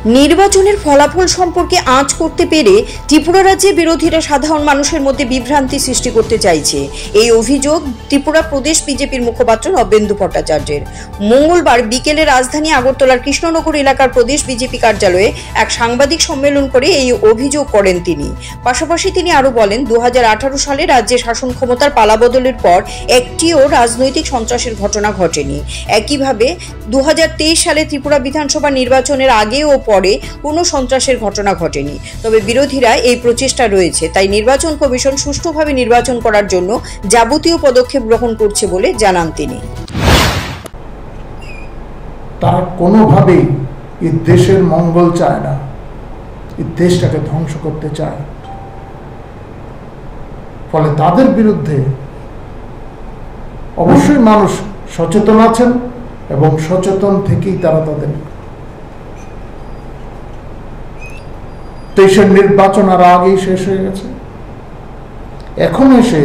নির্বাচনের ফলাফল সম্পর্কে আঁচ করতে পেরে ত্রিপুরা রাজ্যের বিরোধীরা সাধারণ মানুষের মধ্যে বিভ্রান্তি সৃষ্টি করতে চাইছে, এই অভিযোগ ত্রিপুরা প্রদেশ বিজেপির মুখপাত্র নবেন্দু ভট্টাচার্যের। মঙ্গলবার বিকেলে রাজধানী আগরতলার কৃষ্ণনগর এলাকার প্রদেশ বিজেপি কার্যালয়ে এক সাংবাদিক সম্মেলন করে এই অভিযোগ করেন তিনি। পাশাপাশি তিনি আরো বলেন, 2018 সালে রাজ্যে শাসন ক্ষমতার পালাবদলের পর একটিও রাজনৈতিক সন্ত্রাসের ঘটনা ঘটেনি। একইভাবে 2023 সালে ত্রিপুরা বিধানসভা নির্বাচনের আগে ও পরে কোনো সন্ত্রাসের ঘটনা ঘটেনি। তবে বিরোধীরা এই প্রচেষ্টা রয়েছে, তাই নির্বাচন কমিশন সুষ্ঠুভাবে নির্বাচন করার জন্য যাবতীয় পদক্ষেপ গ্রহণ করছে বলে জানান তিনি। তারা কোনোভাবেই এই দেশের মঙ্গল চায় না, এই দেশটাকে ধ্বংস করতে চায়। ফলে তাদের বিরুদ্ধে অবশ্যই মানুষ সচেতন আছেন এবং সচেতন থেকেই তারা তাদের 23-এর নির্বাচন আর আগেই শেষ হয়ে গেছে। এখন এসে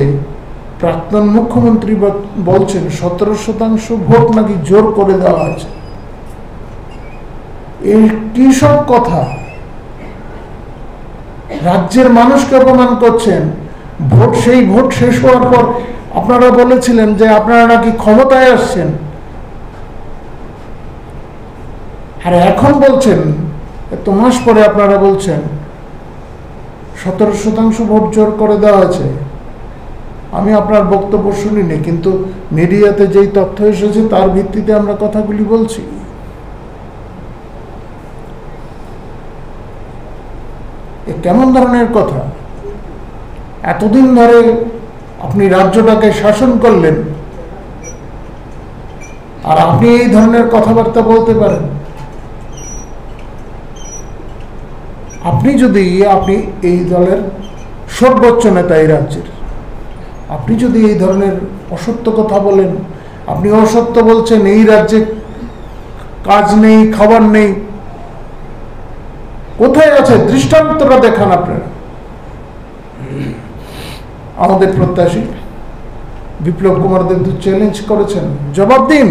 প্রাক্তন মুখ্যমন্ত্রী বলছেন 17% ভোট নাকি জোর করে দেওয়া হয়েছে। এই কি সব কথা? রাজ্যের মানুষকে অপমান করছেন। সেই ভোট শেষ হওয়ার পর আপনারা বলেছিলেন যে আপনারা নাকি ক্ষমতায় আসছেন, আর এখন বলছেন এত মাস পরে আপনারা বলছেন 17% ভোট জোর করে দেওয়া হয়েছে। আমি আপনার বক্তব্য শুনিনি, কিন্তু মিডিয়াতে যেই তথ্য এসেছে তার ভিত্তিতে আমরা কথাগুলি বলছি। এ কেমন ধরনের কথা? এতদিন ধরে আপনি রাজ্যটাকে শাসন করলেন, আর আপনি এই ধরনের কথাবার্তা বলতে পারেন? আপনি এই দলের সর্বোচ্চ নেতা এই রাজ্যের, আপনি যদি এই ধরনের অসত্য কথা বলেন, আপনি অসত্য বলছেন এই রাজ্যে কাজ নেই, খাবার নেই, কোথায় আছে দৃষ্টান্তটা দেখান আপনারা। আমাদের প্রত্যাশী বিপ্লব কুমার দেব চ্যালেঞ্জ করেছেন, জবাব দিন,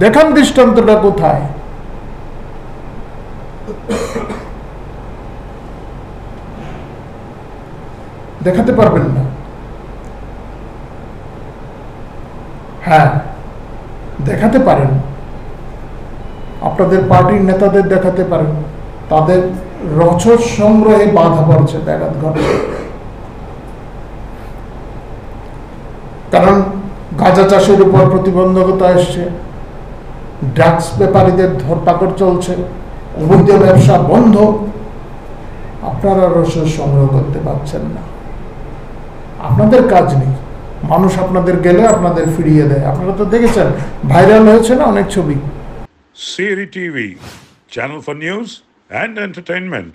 দেখান দৃষ্টান্তটা কোথায়। দেখাতে পারবেন না? হ্যাঁ, দেখাতে পারেন, আপনাদের পার্টির নেতাদের দেখাতে পারেন। তাদের রসদ সংগ্রহে বাধা পড়ছে, ব্যাঘাত ঘটছে। কারণ গাঁজা চাষের উপর প্রতিবন্ধকতা এসছে, ড্রাগস ব্যাপারীদের ধরপাকড় চলছে, অবৈধ ব্যবসা বন্ধ। আপনারা রসদ সংগ্রহ করতে পারছেন না, আপনাদের কাজ নেই। মানুষ আপনাদের গেলে আপনাদের ফিরিয়ে দেয়। আপনারা তো দেখেছেন, ভাইরাল হয়েছে না অনেক ছবি। CRI TV, channel for news and entertainment.